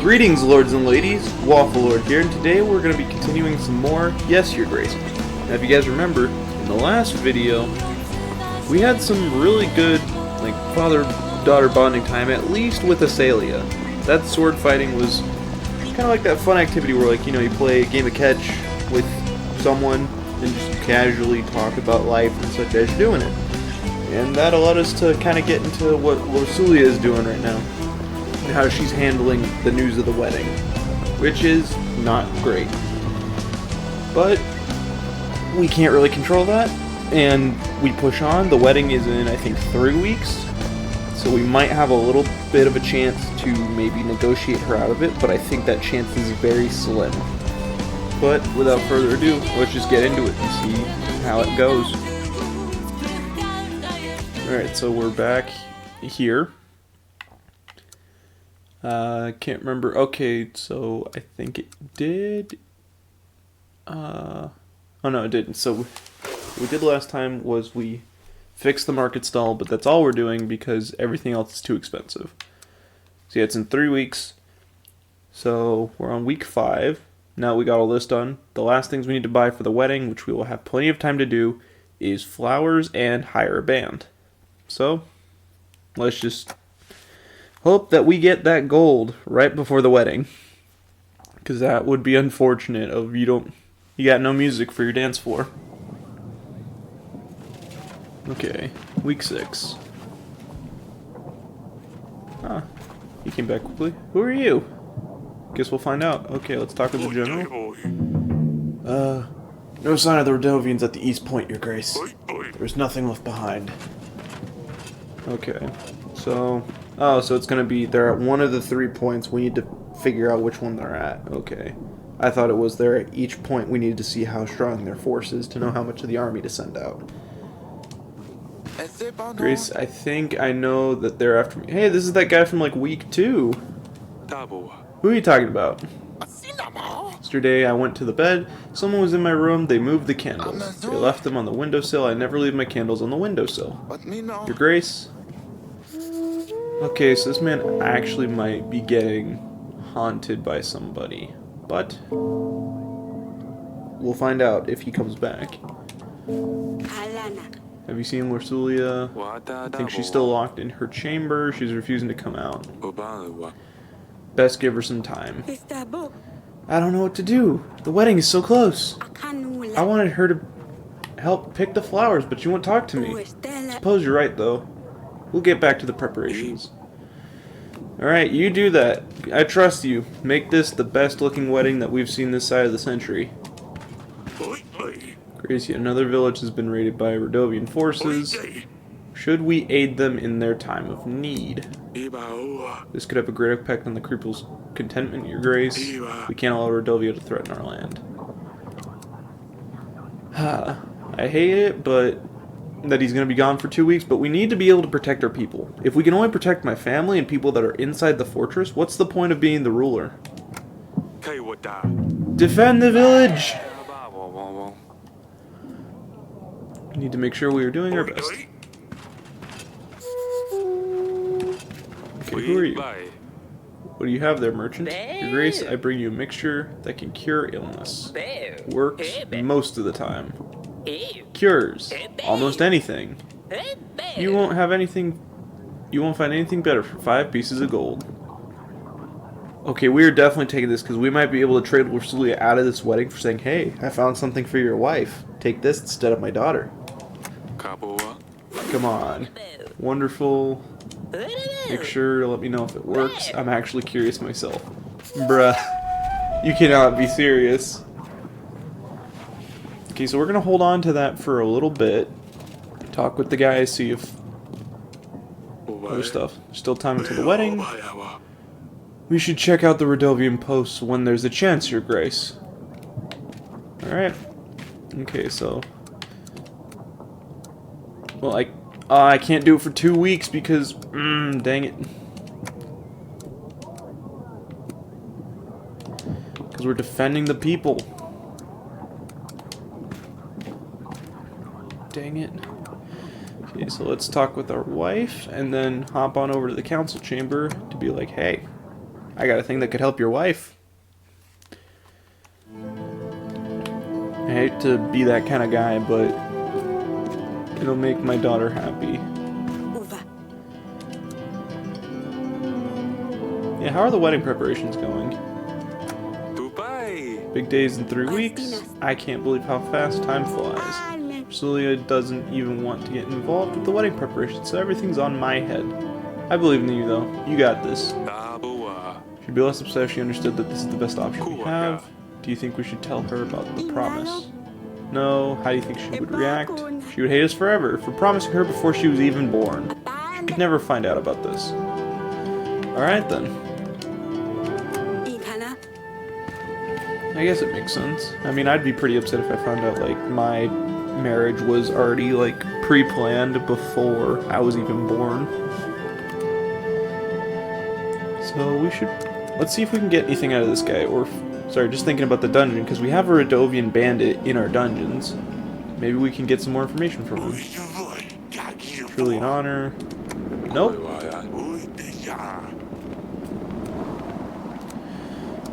Greetings, lords and ladies, Wafflelord here, and today we're going to be continuing some more Yes, Your Grace. Now, if you guys remember, in the last video, we had some really good, father-daughter bonding time, at least with Asalia. That sword fighting was kind of like that fun activity where, you play a game of catch with someone and just casually talk about life and such as you're doing it. And that allowed us to kind of get into what Asalia is doing right now. And how she's handling the news of the wedding, which is not great. But we can't really control that, and we push on. The wedding is in, I think, 3 weeks, so we might have a little bit of a chance to maybe negotiate her out of it, but I think that chance is very slim. But without further ado, let's just get into it and see how it goes. Alright, so we're back here. Can't remember. Okay, so I think it did. Oh no, it didn't. So what we did last time was we fixed the market stall, but that's all we're doing because everything else is too expensive. So yeah, it's in 3 weeks. So we're on week 5. Now we got all this done. The last things we need to buy for the wedding, which we will have plenty of time to do, is flowers and hire a band. So let's just hope that we get that gold right before the wedding, because that would be unfortunate. You got no music for your dance floor. Okay, week 6. He came back quickly. Who are you? Guess we'll find out. Okay, let's talk with the general. No sign of the Rodovians at the East Point, Your Grace. There's nothing left behind. Okay, so so it's gonna be they're at one of the 3 points. We need to figure out which one they're at. Okay. I thought it was they're at each point. We needed to see how strong their force is to know how much of the army to send out. Grace, I think I know that they're after me. Hey, this is that guy from week 2. Who are you talking about? Yesterday I went to the bed. Someone was in my room. They moved the candles. They left them on the windowsill. I never leave my candles on the windowsill. Your Grace? Okay, so this man actually might be getting haunted by somebody, but we'll find out if he comes back. Have you seen Lorsulia? I think she's still locked in her chamber. She's refusing to come out. Best give her some time. I don't know what to do. The wedding is so close. I wanted her to help pick the flowers, but she won't talk to me. Suppose you're right, though. We'll get back to the preparations. Alright, you do that. I trust you. Make this the best looking wedding that we've seen this side of the century. Gracie, another village has been raided by Rodovian forces. Should we aid them in their time of need? This could have a great effect on the Creeple's contentment, Your Grace. We can't allow Rodovia to threaten our land. I hate it, but that he's going to be gone for 2 weeks, but we need to be able to protect our people. If we can only protect my family and people that are inside the fortress, what's the point of being the ruler? Defend the village! We need to make sure we are doing our best. Okay, who are you? What do you have there, merchant? Your Grace, I bring you a mixture that can cure illness. Works most of the time. Cures almost anything. You won't find anything better for 5 pieces of gold. Okay, we are definitely taking this because we might be able to trade Lorsulia out of this wedding for saying, hey, I found something for your wife. Take this instead of my daughter. Come on. Wonderful. Make sure to let me know if it works. I'm actually curious myself. Bruh. You cannot be serious. Okay, so we're going to hold on to that for a little bit. Talk with the guys, see if other stuff. Still time until the wedding. We should check out the Rodovian posts when there's a chance, Your Grace. Alright. Okay, so well, I can't do it for 2 weeks because dang it. Because we're defending the people. Dang it. Okay, so let's talk with our wife and then hop on over to the council chamber to be like, hey, I got a thing that could help your wife. I hate to be that kind of guy, but it'll make my daughter happy. Yeah, how are the wedding preparations going? Big days in 3 weeks. I can't believe how fast time flies. Celia doesn't even want to get involved with the wedding preparations, so everything's on my head. I believe in you, though. You got this. She'd be less upset if she understood that this is the best option we have. Do you think we should tell her about the promise? No. How do you think she would react? She would hate us forever for promising her before she was even born. She could never find out about this. Alright then. I guess it makes sense. I mean, I'd be pretty upset if I found out, like, my marriage was already, like, pre-planned before I was even born. So we should... Let's see if we can get anything out of this guy, or... Sorry, just thinking about the dungeon, because we have a Radovian bandit in our dungeons. Maybe we can get some more information from him. Truly an honor. Nope.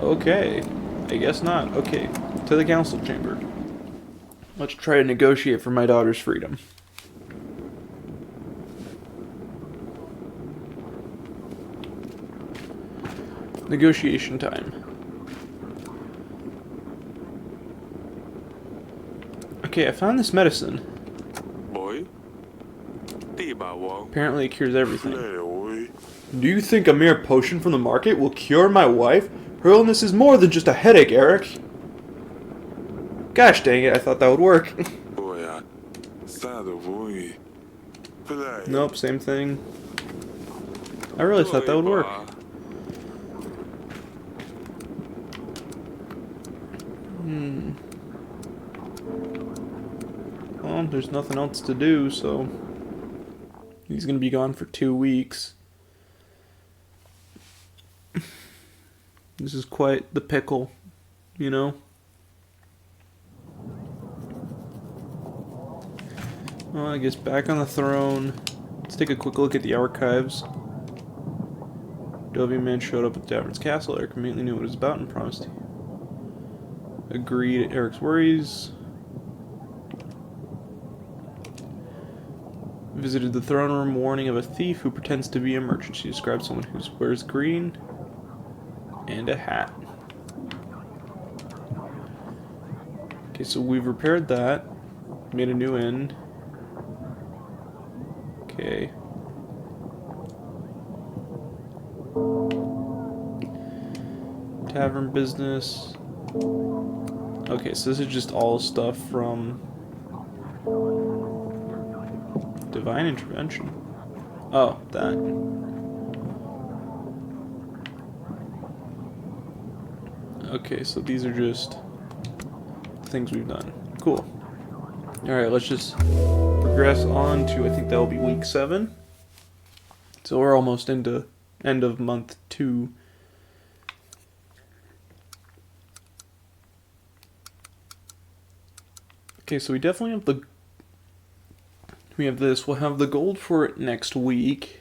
Okay. I guess not. Okay. To the council chamber. Let's try to negotiate for my daughter's freedom. Negotiation time. Okay, I found this medicine. Apparently it cures everything. Do you think a mere potion from the market will cure my wife? Her illness is more than just a headache, Eric. Gosh dang it, I thought that would work. Nope, same thing. I really thought that would work. Well, there's nothing else to do, so... He's gonna be gone for 2 weeks. This is quite the pickle, you know? Well, I guess back on the throne. Let's take a quick look at the archives. Dovian man showed up at Davern's castle. Eric immediately knew what it was about and promised to agree to Eric's worries. Visited the throne room warning of a thief who pretends to be a merchant. She described someone who wears green and a hat. Okay, so we've repaired that. Made a new inn. Okay. Tavern business. Okay, so this is just all stuff from Divine Intervention. Oh, that. Okay, so these are just things we've done. Cool. Alright, let's just progress on to, I think that will be week 7. So we're almost into end of month 2. Okay, so we definitely have we have this. We'll have the gold for it next week.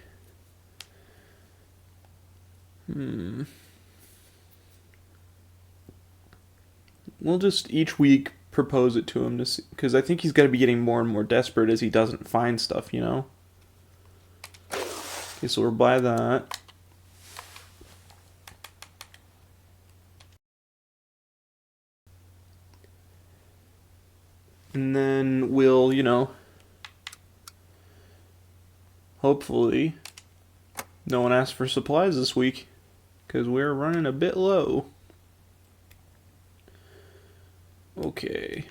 We'll just each week propose it to him to see, because I think he's got to be getting more and more desperate as he doesn't find stuff, you know? Okay, so we'll buy that. And then we'll, you know, hopefully no one asks for supplies this week, because we're running a bit low. Okay.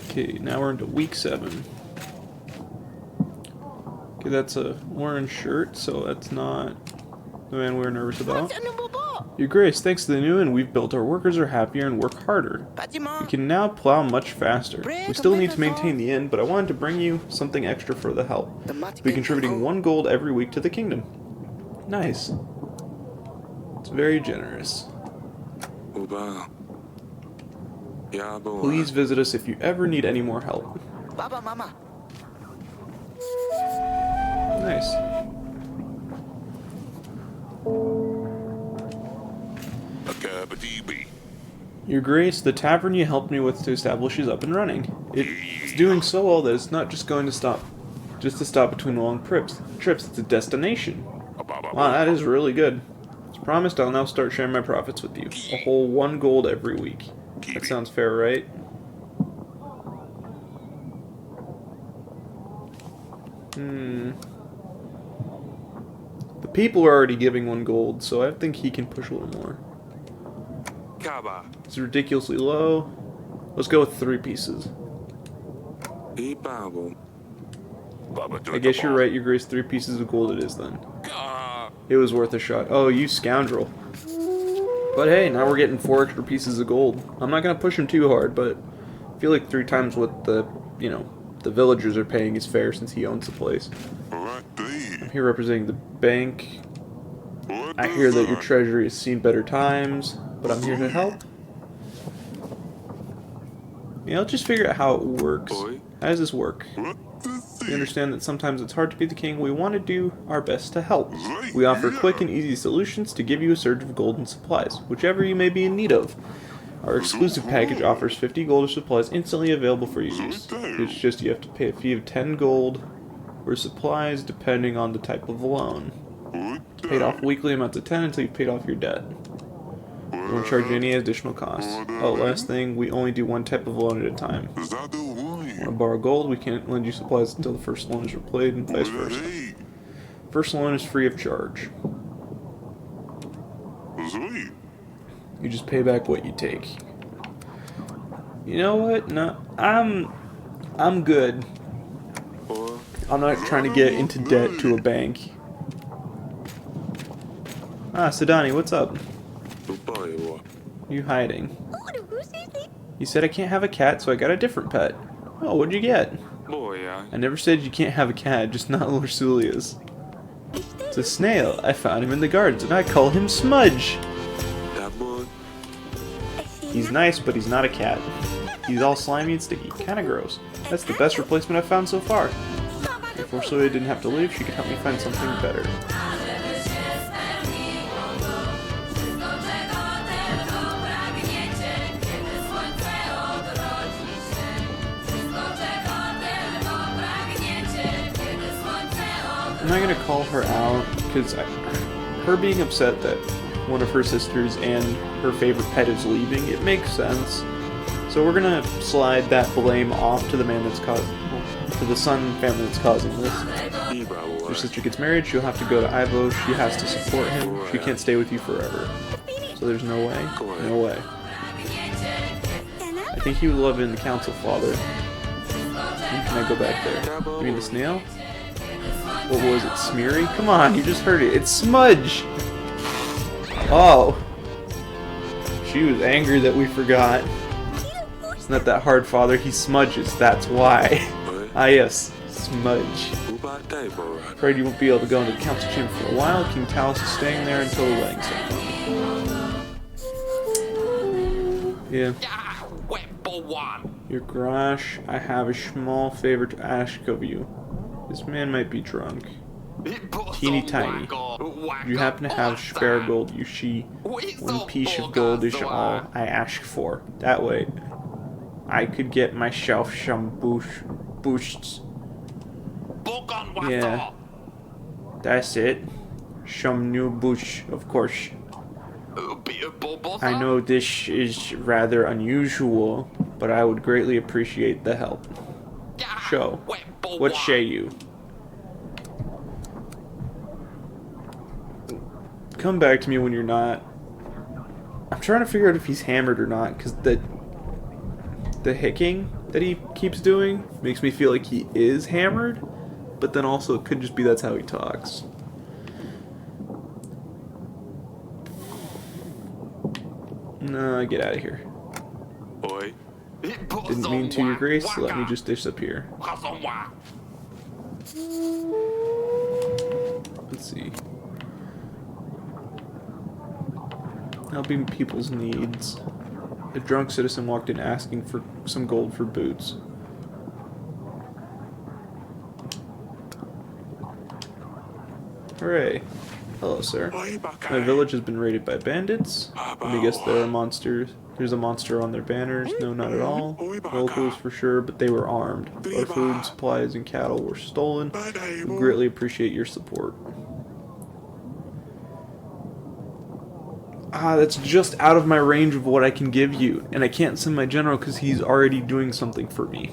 Okay, now we're into week 7. Okay, that's a orange shirt, so that's not the man we're nervous about. Your Grace, thanks to the new inn we've built, our workers are happier and work harder. We can now plow much faster. We still need to maintain the inn, but I wanted to bring you something extra for the help. We'll be contributing 1 gold every week to the kingdom. Nice. It's very generous. Please visit us if you ever need any more help. Nice. Your Grace, the tavern you helped me with to establish is up and running. It's doing so well that it's not just going to stop, between long trips. It's a destination. Wow, that is really good. As promised, I'll now start sharing my profits with you. A whole 1 gold every week. That sounds fair, right? The people are already giving 1 gold, so I think he can push a little more. It's ridiculously low. Let's go with 3 pieces. I guess you're right, Your Grace. 3 pieces of gold it is then. It was worth a shot. Oh, you scoundrel. But hey, now we're getting 4 extra pieces of gold. I'm not gonna push him too hard, but I feel like 3 times what the villagers are paying is fair since he owns the place. I'm here representing the bank. I hear that your treasury has seen better times, but I'm here to help. Yeah, I'll just figure out how it works. How does this work? We understand that sometimes it's hard to be the king. We want to do our best to help. We offer quick and easy solutions to give you a surge of gold and supplies, whichever you may be in need of. Our exclusive package offers 50 gold of supplies instantly available for use. It's just you have to pay a fee of 10 gold for supplies depending on the type of loan. Paid off weekly amounts of 10 until you've paid off your debt. We won't charge you any additional costs. Oh, last thing, we only do 1 type of loan at a time. Want to borrow gold, we can't lend you supplies until the first loan is repaid, and vice versa. First loan is free of charge. You just pay back what you take. You know what? No, I'm good. I'm not trying to get into debt to a bank. Ah, Sidani, what's up? You hiding? You said I can't have a cat, so I got a different pet. Oh, what'd you get? I never said you can't have a cat, just not Lorsulia's. It's a snail. I found him in the gardens, and I call him Smudge. He's nice, but he's not a cat. He's all slimy and sticky. Kinda gross. That's the best replacement I've found so far. If Lorsulia didn't have to leave, she could help me find something better. I'm not gonna call her out, because her being upset that one of her sisters and her favorite pet is leaving, it makes sense. So we're gonna slide that blame off to the man that's to the son family that's causing this. If your sister gets married, she'll have to go to Ivo. She has to support him. She can't stay with you forever. So there's no way. No way. I think he would love it in the council, father. Can I go back there? You mean the snail? What was it, Smeary? Come on, you just heard it. It's Smudge! Oh. She was angry that we forgot. It's not that hard, father. He smudges, that's why. Ah yes, Smudge. Afraid you won't be able to go into the council chamber for a while. King Talus is staying there until the wedding ceremony. Yeah. Your Grash, I have a small favor to ask of you. This man might be drunk. Teeny tiny. If you happen to have spare gold, you see 1 piece of gold is all I ask for. That way, I could get myself some boosts. Yeah, that's it. Some new boosts, of course. I know this is rather unusual, but I would greatly appreciate the help. Show. What say you? Come back to me when you're not. I'm trying to figure out if he's hammered or not, because the hicking that he keeps doing makes me feel like he is hammered, but then also it could just be that's how he talks. No, get out of here. Didn't mean to, Your Grace. Let me just disappear. Let's see. Helping people's needs. A drunk citizen walked in asking for some gold for boots. Hooray. Hello, sir. My village has been raided by bandits. Let me guess, there are monsters. There's a monster on their banners. No, not at all. Locals for sure, but they were armed. Our food, supplies, and cattle were stolen. We greatly appreciate your support. Ah, that's just out of my range of what I can give you, and I can't send my general because he's already doing something for me.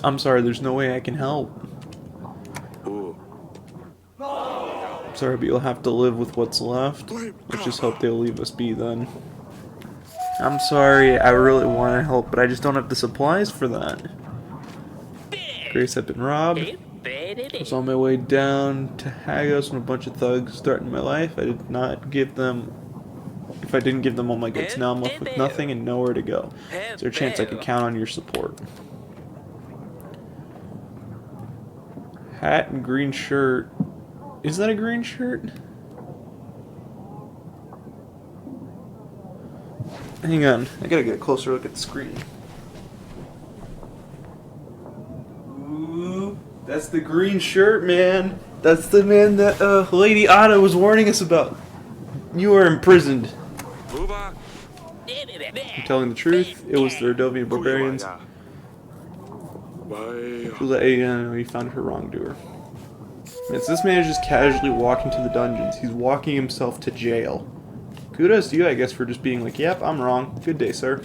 I'm sorry, there's no way I can help. Sorry, but you'll have to live with what's left. Let's just hope they'll leave us be then. I'm sorry, I really want to help, but I just don't have the supplies for that. Grace had been robbed. I was on my way down to Hagos when a bunch of thugs threatened my life. If I didn't give them all my goods, now I'm left with nothing and nowhere to go. Is there a chance I could count on your support? Hat and green shirt. Is that a green shirt? Hang on, I gotta get a closer look at the screen. Ooh, that's the green shirt, man. That's the man that Lady Ada was warning us about. You are imprisoned. I'm telling the truth, it was the Rodovian barbarians who let Ada know he found her wrongdoer. It's this man is just casually walking to the dungeons. He's walking himself to jail. Kudos to you, I guess, for just being like, yep, I'm wrong. Good day, sir.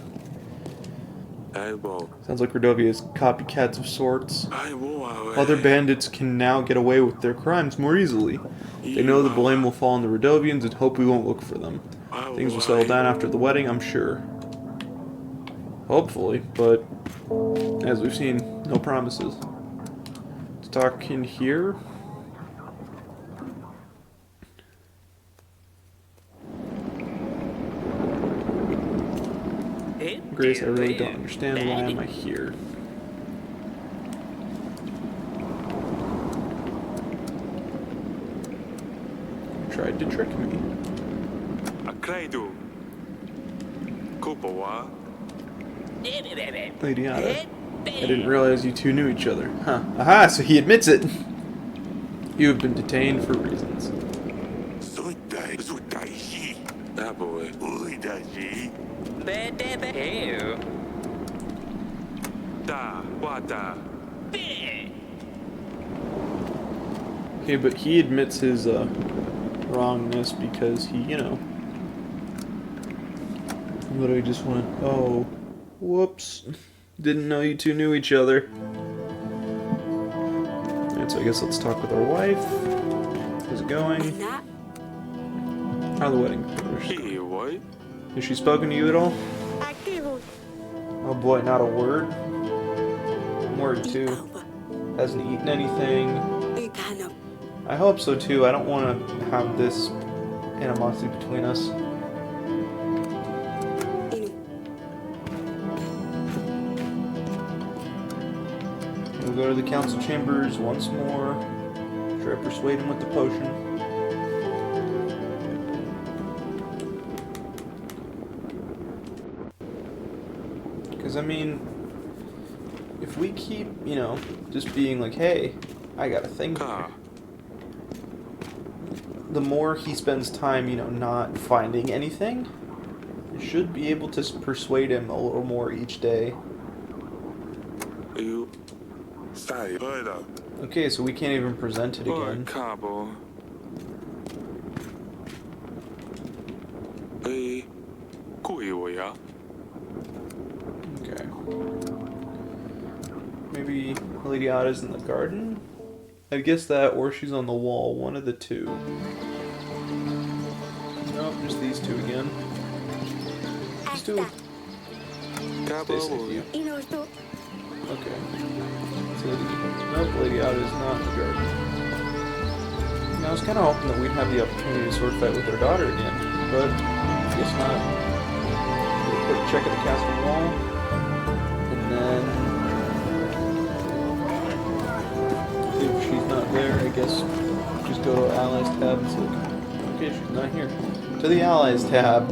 Sounds like Rodovia is copycats of sorts. Other bandits can now get away with their crimes more easily. They know the blame will fall on the Rodovians and hope we won't look for them. Things will settle down after the wedding, I'm sure. Hopefully, but as we've seen, no promises. Let's talk in here. Grace, I really don't understand why am I here. You tried to trick me. Lady Ada, I didn't realize you two knew each other. Huh. Aha, so he admits it. You have been detained for reasons. Okay, but he admits his wrongness because he, literally just went, oh, whoops, didn't know you two knew each other. Alright, so I guess let's talk with our wife. How's it going? How are the wedding preparations going? Has she spoken to you at all? Oh boy, not a word. Word too. Hasn't eaten anything. I hope so too. I don't want to have this animosity between us. We'll go to the council chambers once more. Try to persuade him with the potion. Because, I mean, if we keep, just being like, hey, I got a thing here, the more he spends time, not finding anything, you should be able to persuade him a little more each day. Okay, so we can't even present it again. Okay. Maybe Lady Ada's in the garden? I guess that, or she's on the wall. One of the two. Nope, just these two again. These two. Stay safe, you. Okay. So, nope, Lady Ada is not in the garden. I was kind of hoping that we'd have the opportunity to sword fight with our daughter again, but I guess not. We'll quick check at the castle wall, and then if she's not there, I guess just go to Allies tab and say, okay, she's not here. To the Allies tab.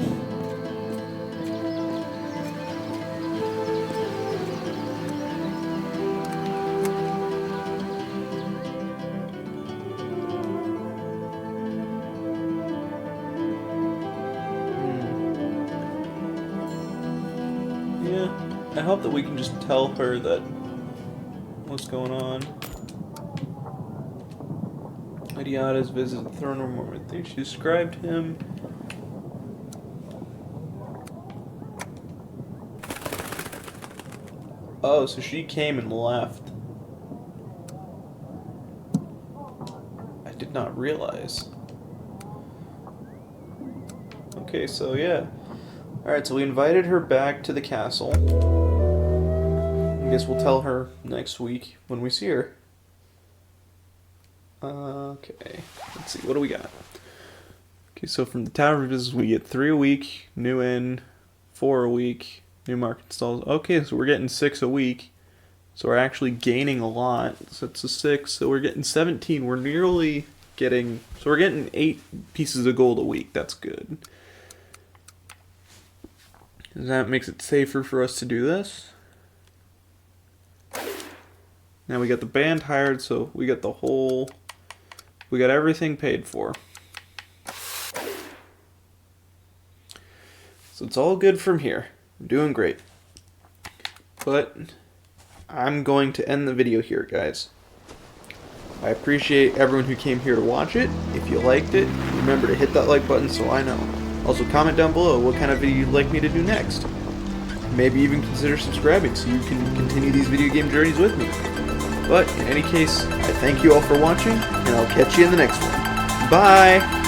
I hope that we can just tell her that what's going on. Adiada's visit the throne room more things. She described him. Oh, so she came and left. I did not realize. Okay, so yeah. Alright, so we invited her back to the castle. I guess we'll tell her next week when we see her. Okay, let's see, what do we got? Okay, so from the tavern business we get 3 a week, new inn, 4 a week, new market stalls. Okay, so we're getting 6 a week. So we're actually gaining a lot. So it's a 6, so we're getting 17. We're nearly getting, so we're getting 8 pieces of gold a week. That's good. That makes it safer for us to do this. Now we got the band hired, so we got the whole, we got everything paid for. So it's all good from here. I'm doing great. But I'm going to end the video here, guys. I appreciate everyone who came here to watch it. If you liked it, remember to hit that like button so I know. Also, comment down below what kind of video you'd like me to do next. Maybe even consider subscribing so you can continue these video game journeys with me. But in any case, I thank you all for watching, and I'll catch you in the next one. Bye!